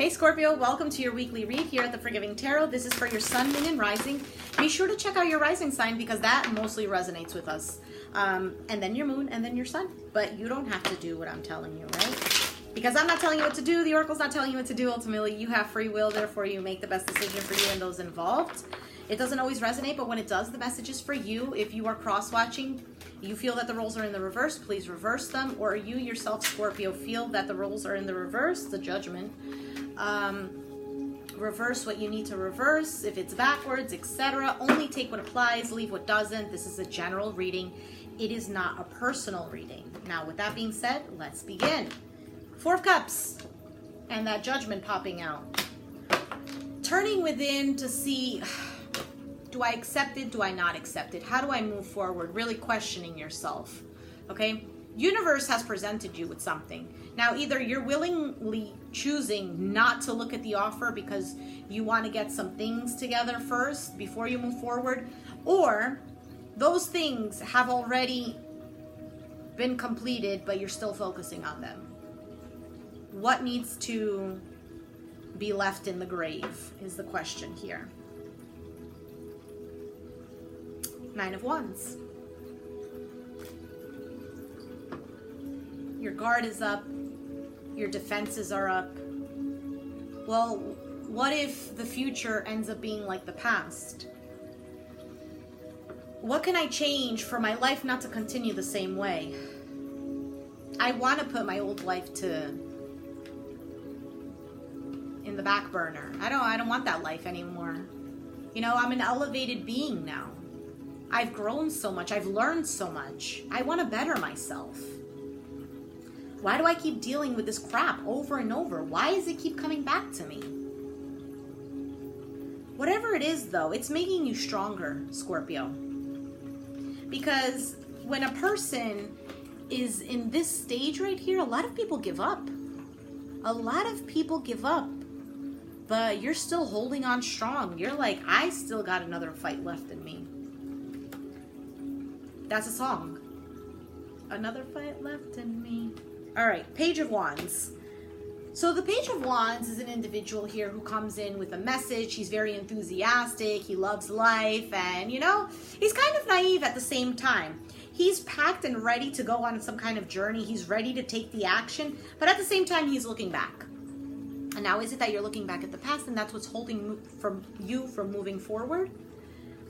Hey Scorpio, welcome to your weekly read here at the Forgiving Tarot. This is for your sun, moon, and rising. Be sure to check out your rising sign because that mostly resonates with us. And then your moon, and then your sun. But you don't have to do what I'm telling you, right? Because I'm not telling you what to do. The Oracle's not telling you what to do. Ultimately, you have free will. Therefore, you make the best decision for you and those involved. It doesn't always resonate, but when it does, the message is for you. If you are cross-watching, you feel that the roles are in the reverse, please reverse them. Or you yourself, Scorpio, feel that the roles are in the reverse, the judgment. Reverse what you need to reverse. If it's backwards, etc. Only take what applies, leave what doesn't. This is a general reading. It is not a personal reading. Now, with that being said, let's begin. Four of Cups and that judgment popping out. Turning within to see, do I accept it? Do I not accept it? How do I move forward? Really questioning yourself. Okay? Universe has presented you with something. Now, either you're willingly choosing not to look at the offer because you want to get some things together first before you move forward, or those things have already been completed, but you're still focusing on them. What needs to be left in the grave is the question here. Nine of Wands. Your guard is up. Your defenses are up. Well, what if the future ends up being like the past? What can I change for my life not to continue the same way? I want to put my old life in the back burner. I don't want that life anymore. You know, I'm an elevated being now. I've grown so much. I've learned so much. I want to better myself. Why do I keep dealing with this crap over and over? Why does it keep coming back to me? Whatever it is, though, it's making you stronger, Scorpio. Because when a person is in this stage right here, a lot of people give up. A lot of people give up. But you're still holding on strong. You're like, I still got another fight left in me. That's a song. Another fight left in me. All right, Page of Wands. So the Page of Wands is an individual here who comes in with a message. He's very enthusiastic. He loves life. And, you know, he's kind of naive at the same time. He's packed and ready to go on some kind of journey. He's ready to take the action. But at the same time, he's looking back. And now is it that you're looking back at the past and that's what's holding you from moving forward?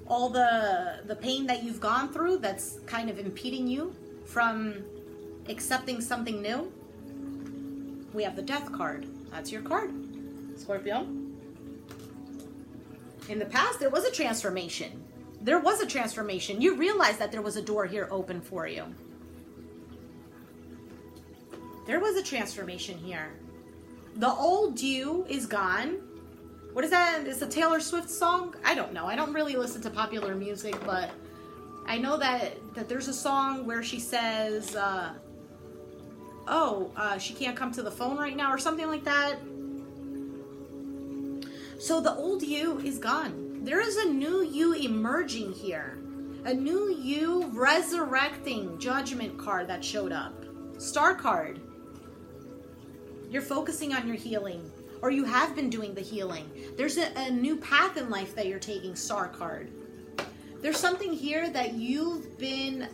All the pain that you've gone through that's kind of impeding you from accepting something new? We have the Death card. That's your card, Scorpio. In the past, there was a transformation. There was a transformation. You realized that there was a door here open for you. There was a transformation here. The old you is gone. What is that? It's a Taylor Swift song? I don't know. I don't really listen to popular music, but I know that there's a song where she says, she can't come to the phone right now or something like that. So the old you is gone. There is a new you emerging here. A new you resurrecting. Judgment card that showed up. Star card. You're focusing on your healing, or you have been doing the healing. There's a new path in life that you're taking, Star card. There's something here that you've been,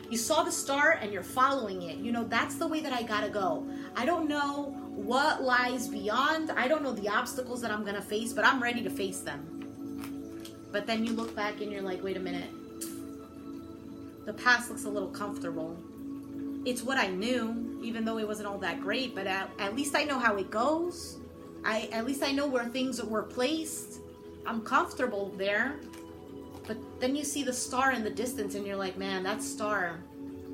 you saw the star and you're following it. You know, that's the way that I gotta go. I don't know what lies beyond. I don't know the obstacles that I'm gonna face, but I'm ready to face them. But then you look back and you're like, wait a minute. The past looks a little comfortable. It's what I knew, even though it wasn't all that great, but at least I know how it goes. At least I know where things were placed. I'm comfortable there. But then you see the star in the distance and you're like, man, that star,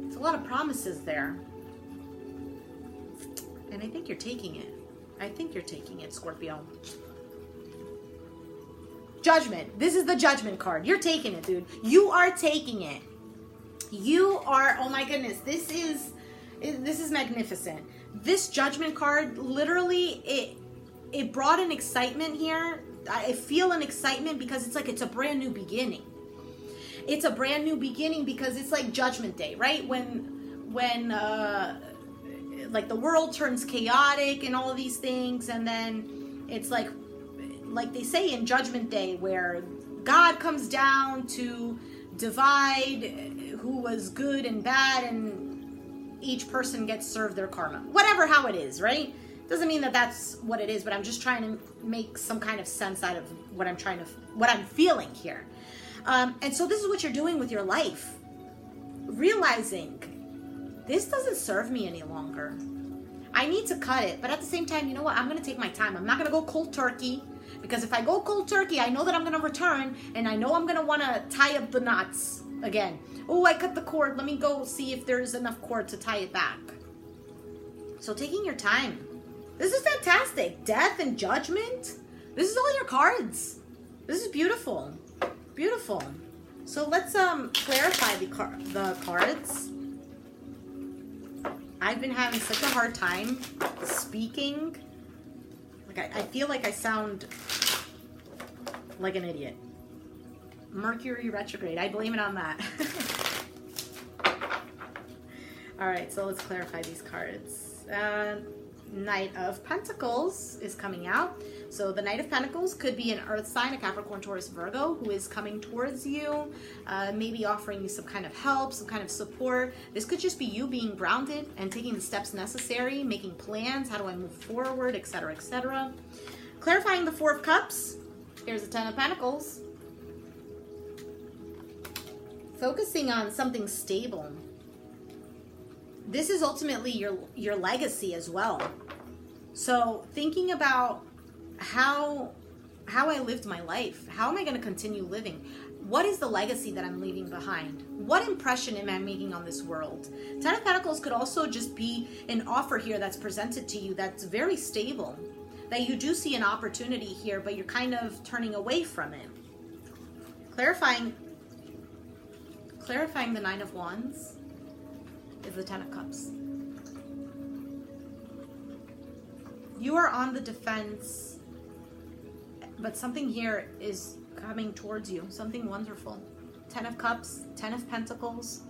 it's a lot of promises there. And I think you're taking it. I think you're taking it, Scorpio. Judgment. This is the Judgment card. You're taking it, dude. You are taking it. You are, oh my goodness, this is magnificent. This Judgment card, literally, it brought an excitement here. I feel an excitement because it's like it's a brand new beginning. It's a brand new beginning because it's like Judgment Day, right? When like the world turns chaotic and all of these things, and then it's like they say in Judgment Day, where God comes down to divide who was good and bad, and each person gets served their karma. Whatever, how it is, right? Doesn't mean that that's what it is, but I'm just trying to make some kind of sense out of what I'm feeling here. And so this is what you're doing with your life. Realizing this doesn't serve me any longer. I need to cut it, but at the same time, you know what? I'm going to take my time. I'm not going to go cold turkey, because if I go cold turkey, I know that I'm going to return, and I know I'm going to want to tie up the knots again. Oh, I cut the cord. Let me go see if there's enough cord to tie it back. So taking your time. This is fantastic. Death and judgment. This is all your cards. This is beautiful. Beautiful. So let's clarify the cards. I've been having such a hard time speaking. Like I feel like I sound like an idiot. Mercury retrograde. I blame it on that. All right, so let's clarify these cards. Knight of Pentacles is coming out. So the Knight of Pentacles could be an earth sign, a Capricorn, Taurus, Virgo, who is coming towards you, maybe offering you some kind of help, some kind of support. This could just be you being grounded and taking the steps necessary, making plans. How do I move forward, etc., etc. Clarifying the Four of Cups. Here's the Ten of Pentacles. Focusing on something stable. This is ultimately your legacy as well. So thinking about how I lived my life. How am I going to continue living? What is the legacy that I'm leaving behind? What impression am I making on this world? Ten of Pentacles could also just be an offer here that's presented to you that's very stable. That you do see an opportunity here, but you're kind of turning away from it. Clarifying the Nine of Wands is the Ten of Cups. You are on the defense, but something here is coming towards you. Something wonderful. Ten of Cups, Ten of Pentacles.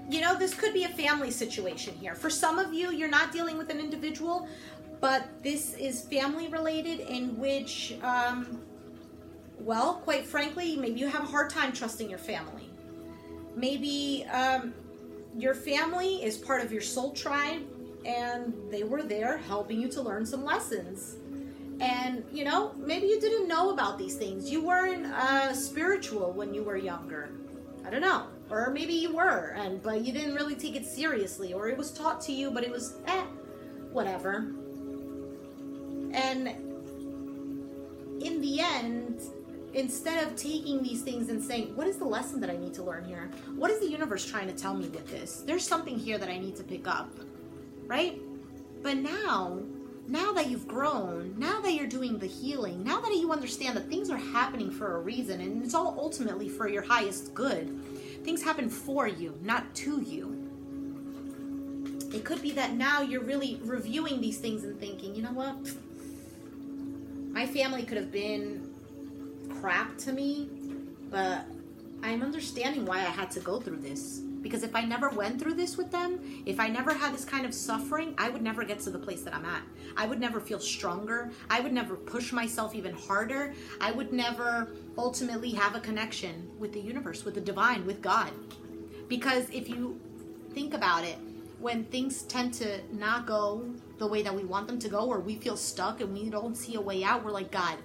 You know, this could be a family situation here. For some of you, you're not dealing with an individual, but this is family related, in which well, quite frankly, maybe you have a hard time trusting your family. Maybe your family is part of your soul tribe, and they were there helping you to learn some lessons. And, you know, maybe you didn't know about these things. You weren't spiritual when you were younger. I don't know. Or maybe you were, but you didn't really take it seriously. Or it was taught to you, but it was, whatever. And in the end, instead of taking these things and saying, what is the lesson that I need to learn here? What is the universe trying to tell me with this? There's something here that I need to pick up, right? But now that you've grown, now that you're doing the healing, now that you understand that things are happening for a reason, and it's all ultimately for your highest good. Things happen for you, not to you. It could be that now you're really reviewing these things and thinking, you know what? My family could have been crap to me, but I'm understanding why I had to go through this. Because if I never went through this with them, if I never had this kind of suffering, I would never get to the place that I'm at. I would never feel stronger. I would never push myself even harder. I would never ultimately have a connection with the universe, with the divine, with God. Because if you think about it, when things tend to not go the way that we want them to go, or we feel stuck and we don't see a way out, we're like, God,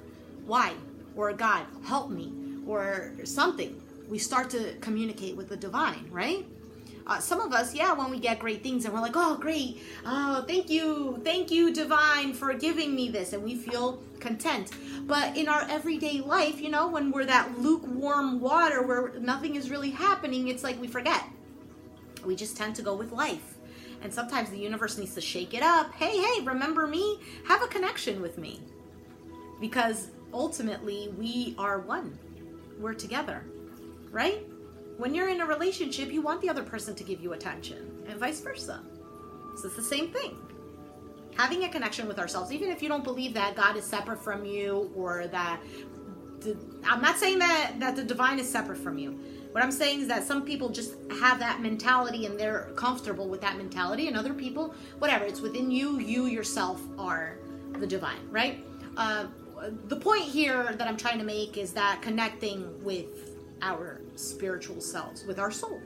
why? Or God, help me, or something. We start to communicate with the divine, right? Some of us, when we get great things and we're like, oh, great. Oh, thank you, divine, for giving me this. And we feel content. But in our everyday life, you know, when we're that lukewarm water where nothing is really happening, it's like we forget. We just tend to go with life. And sometimes the universe needs to shake it up. Hey, remember me? Have a connection with me. Because ultimately, we are one. We're together. Right? When you're in a relationship, you want the other person to give you attention, and vice versa. So it's the same thing. Having a connection with ourselves, even if you don't believe that God is separate from you, or that I'm not saying that the divine is separate from you, What I'm saying is that some people just have that mentality and they're comfortable with that mentality, and other people, whatever, it's within you. You yourself are the divine, right? The point here that I'm trying to make is that connecting with our spiritual selves, with our soul.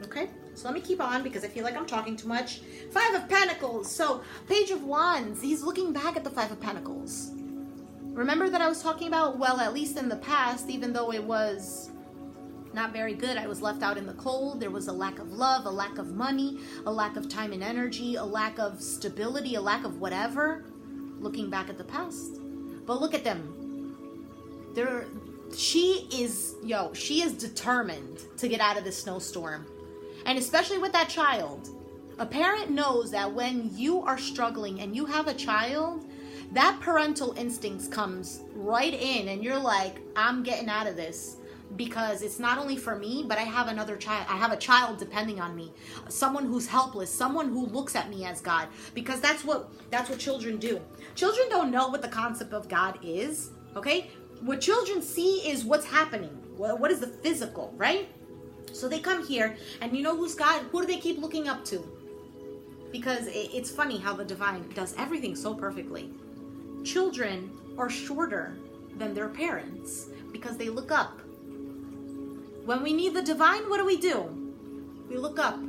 Okay, so let me keep on because I feel like I'm talking too much. 5 of Pentacles. So Page of Wands, he's looking back at the 5 of Pentacles. Remember that I was talking about, well, at least in the past, even though it was not very good, I was left out in the cold. There was a lack of love, a lack of money, a lack of time and energy, a lack of stability, a lack of whatever. Looking back at the past. But look at them. She is determined to get out of this snowstorm. And especially with that child. A parent knows that when you are struggling and you have a child, that parental instincts comes right in and you're like, I'm getting out of this because it's not only for me, but I have another child. I have a child depending on me. Someone who's helpless, someone who looks at me as God, because that's what children do. Children don't know what the concept of God is, okay? What children see is what's happening. What is the physical, right? So they come here and you know who's God? Who do they keep looking up to? Because it's funny how the divine does everything so perfectly. Children are shorter than their parents because they look up. When we need the divine, what do? We look up.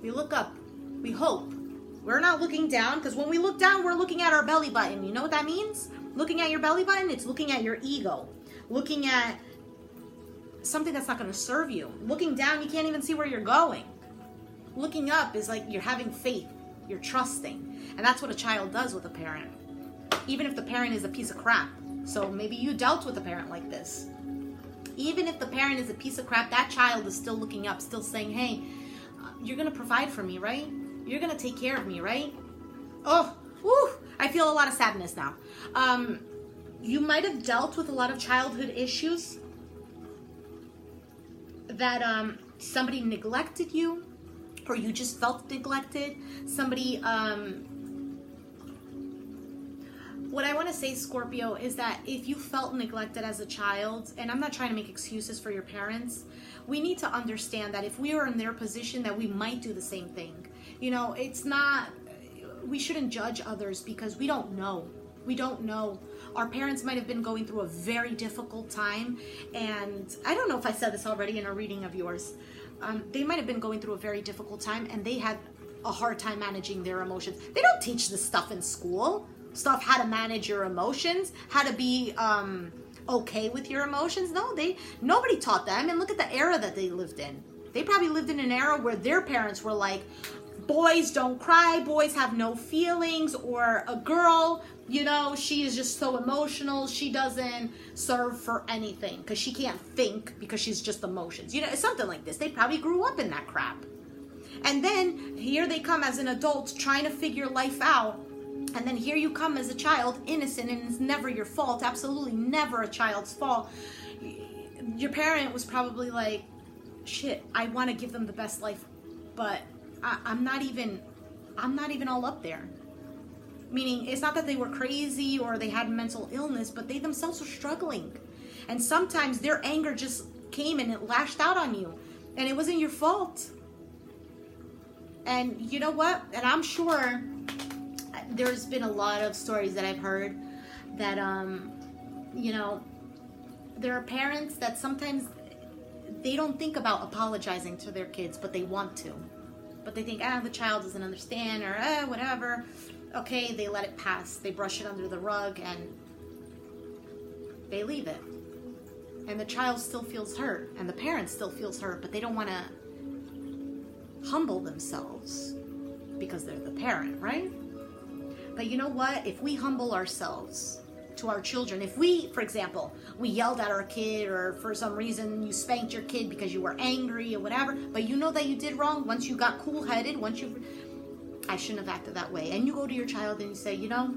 We look up. We hope. We're not looking down, because when we look down, we're looking at our belly button. You know what that means? Looking at your belly button, it's looking at your ego. Looking at something that's not going to serve you. Looking down, you can't even see where you're going. Looking up is like you're having faith. You're trusting. And that's what a child does with a parent. Even if the parent is a piece of crap. So maybe you dealt with a parent like this. Even if the parent is a piece of crap, that child is still looking up, still saying, hey, you're going to provide for me, right? You're going to take care of me, right? Oh, whew, I feel a lot of sadness now. You might have dealt with a lot of childhood issues that somebody neglected you, or you just felt neglected. Somebody, what I want to say, Scorpio, is that if you felt neglected as a child, and I'm not trying to make excuses for your parents, we need to understand that if we are in their position, that we might do the same thing. You know, it's not, we shouldn't judge others because we don't know. We don't know. Our parents might have been going through a very difficult time, and I don't know if I said this already in a reading of yours. They might have been going through a very difficult time, and they had a hard time managing their emotions. They don't teach this stuff in school. Stuff how to manage your emotions, how to be okay with your emotions. No, nobody taught them. And look at the era that they lived in. They probably lived in an era where their parents were like, boys don't cry, boys have no feelings, or a girl, you know, she is just so emotional, she doesn't serve for anything because she can't think because she's just emotions. You know, something like this. They probably grew up in that crap. And then here they come as an adult trying to figure life out. And then here you come as a child, innocent, and it's never your fault, absolutely never a child's fault. Your parent was probably like, shit, I want to give them the best life, but I'm not even all up there. Meaning, it's not that they were crazy or they had mental illness, but they themselves are struggling. And sometimes their anger just came and it lashed out on you. And it wasn't your fault. And you know what? And I'm sure there's been a lot of stories that I've heard that, you know, there are parents that sometimes they don't think about apologizing to their kids, but they want to. But they think, the child doesn't understand, or whatever. Okay, they let it pass. They brush it under the rug and they leave it. And the child still feels hurt, and the parent still feels hurt, but they don't want to humble themselves because they're the parent, right? But you know what? If we humble ourselves to our children, if we, for example, we yelled at our kid, or for some reason you spanked your kid because you were angry or whatever, but you know that you did wrong, once you got cool-headed, I shouldn't have acted that way. And you go to your child and you say, you know,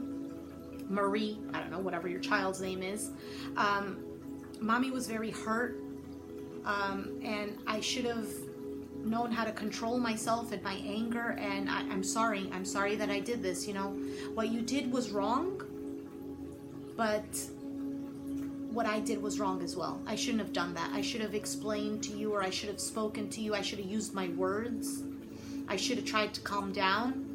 Marie, I don't know, whatever your child's name is, mommy was very hurt, and I should have known how to control myself and my anger, and I'm sorry that I did this. You know, what you did was wrong, but what I did was wrong as well. I shouldn't have done that. I should have explained to you, or I should have spoken to you. I should have used my words. I should have tried to calm down.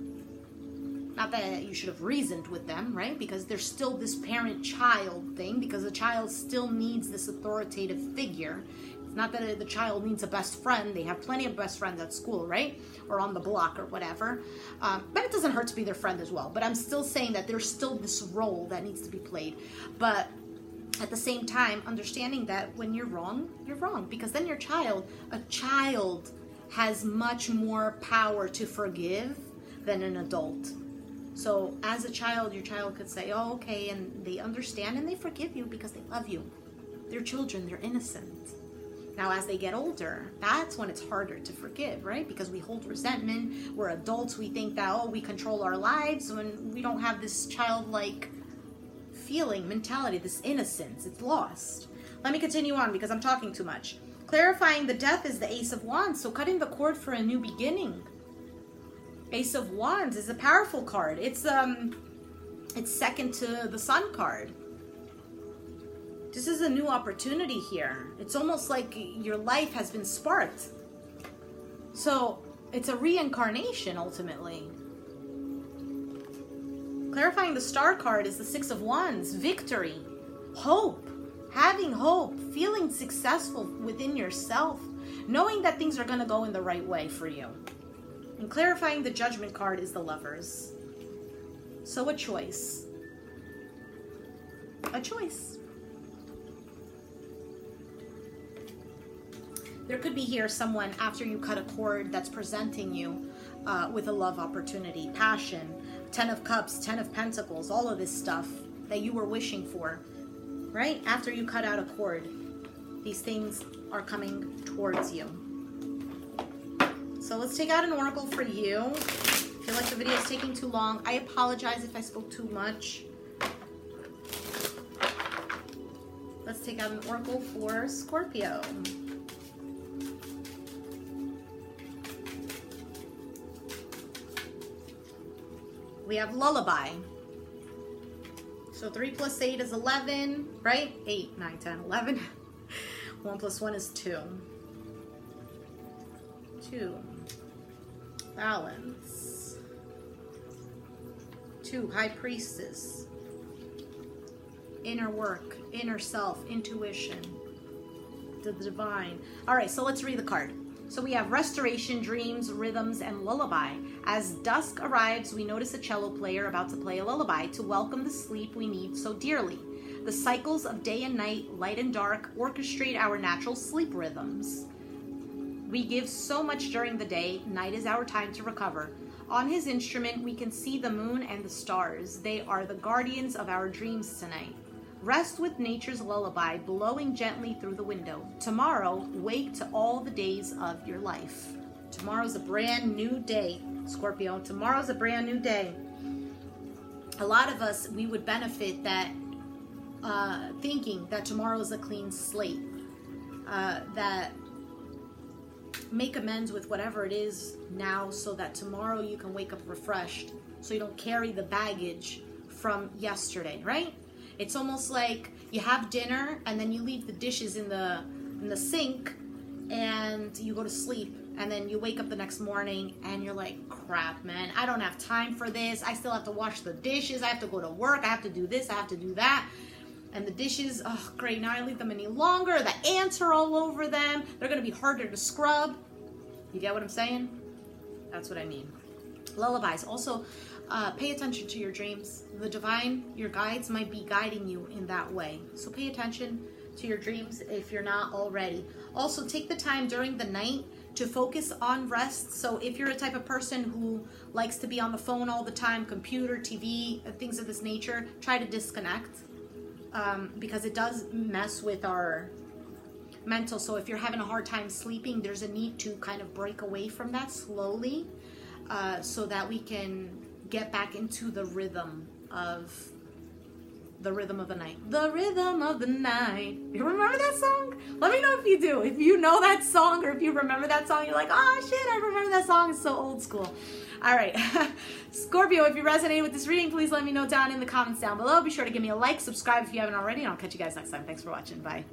Not that you should have reasoned with them, right? Because there's still this parent-child thing, because the child still needs this authoritative figure. It's not that the child needs a best friend. They have plenty of best friends at school, right? Or on the block or whatever. But it doesn't hurt to be their friend as well. But I'm still saying that there's still this role that needs to be played. But at the same time, understanding that when you're wrong, because then a child has much more power to forgive than an adult. So as a child, your child could say, oh, okay, and they understand and they forgive you because they love you. They're children, they're innocent. Now, as they get older, that's when it's harder to forgive, right? Because we hold resentment, we're adults, we think that, oh, we control our lives, when we don't have this childlike feeling, mentality, this innocence. It's lost. Let me continue on because I'm talking too much. Clarifying the death is the Ace of Wands, so cutting the cord for a new beginning. Ace of Wands is a powerful card. It's second to the Sun card. This is a new opportunity here. It's almost like your life has been sparked. So it's a reincarnation ultimately. Clarifying the Star card is the Six of Wands. Victory, hope, having hope, feeling successful within yourself, knowing that things are going to go in the right way for you. And clarifying the Judgment card is the Lovers. So a choice. A choice. There could be here someone, after you cut a cord, that's presenting you with a love opportunity, passion, 10 of Cups, 10 of Pentacles, all of this stuff that you were wishing for, right? After you cut out a cord, these things are coming towards you. So let's take out an oracle for you. I feel like the video is taking too long. I apologize if I spoke too much. Let's take out an oracle for Scorpio. We have Lullaby. So 3 plus 8 is 11, right? 8, 9, 10, 11. 1 plus 1 is 2. 2. Balance. 2. High Priestess. Inner work, inner self, intuition. The divine. All right, so let's read the card. So we have Restoration, Dreams, Rhythms, and Lullaby. As dusk arrives, we notice a cello player about to play a lullaby to welcome the sleep we need so dearly. The cycles of day and night, light and dark, orchestrate our natural sleep rhythms. We give so much during the day, night is our time to recover. On his instrument, we can see the moon and the stars. They are the guardians of our dreams tonight. Rest with nature's lullaby blowing gently through the window. Tomorrow, wake to all the days of your life. Tomorrow's a brand new day, Scorpio. Tomorrow's a brand new day. A lot of us, we would benefit that thinking that tomorrow is a clean slate. That make amends with whatever it is now so that tomorrow you can wake up refreshed. So you don't carry the baggage from yesterday, right? It's almost like you have dinner and then you leave the dishes in the sink and you go to sleep, and then you wake up the next morning and you're like, crap, man, I don't have time for this. I still have to wash the dishes. I have to go to work. I have to do this. I have to do that. And the dishes, oh, great. Now I leave them any longer. The ants are all over them. They're going to be harder to scrub. You get what I'm saying? That's what I mean. Lullabies. Also, pay attention to your dreams. The divine, your guides might be guiding you in that way. So pay attention to your dreams if you're not already. Also, take the time during the night to focus on rest. So if you're a type of person who likes to be on the phone all the time, computer, TV, things of this nature, try to disconnect because it does mess with our mental. So if you're having a hard time sleeping, there's a need to kind of break away from that slowly so that we can get back into the rhythm of The Rhythm of the Night. The Rhythm of the Night. You remember that song? Let me know if you do. If you know that song or if you remember that song, you're like, oh shit, I remember that song. It's so old school. All right. Scorpio, if you resonated with this reading, please let me know down in the comments down below. Be sure to give me a like, subscribe if you haven't already, and I'll catch you guys next time. Thanks for watching. Bye.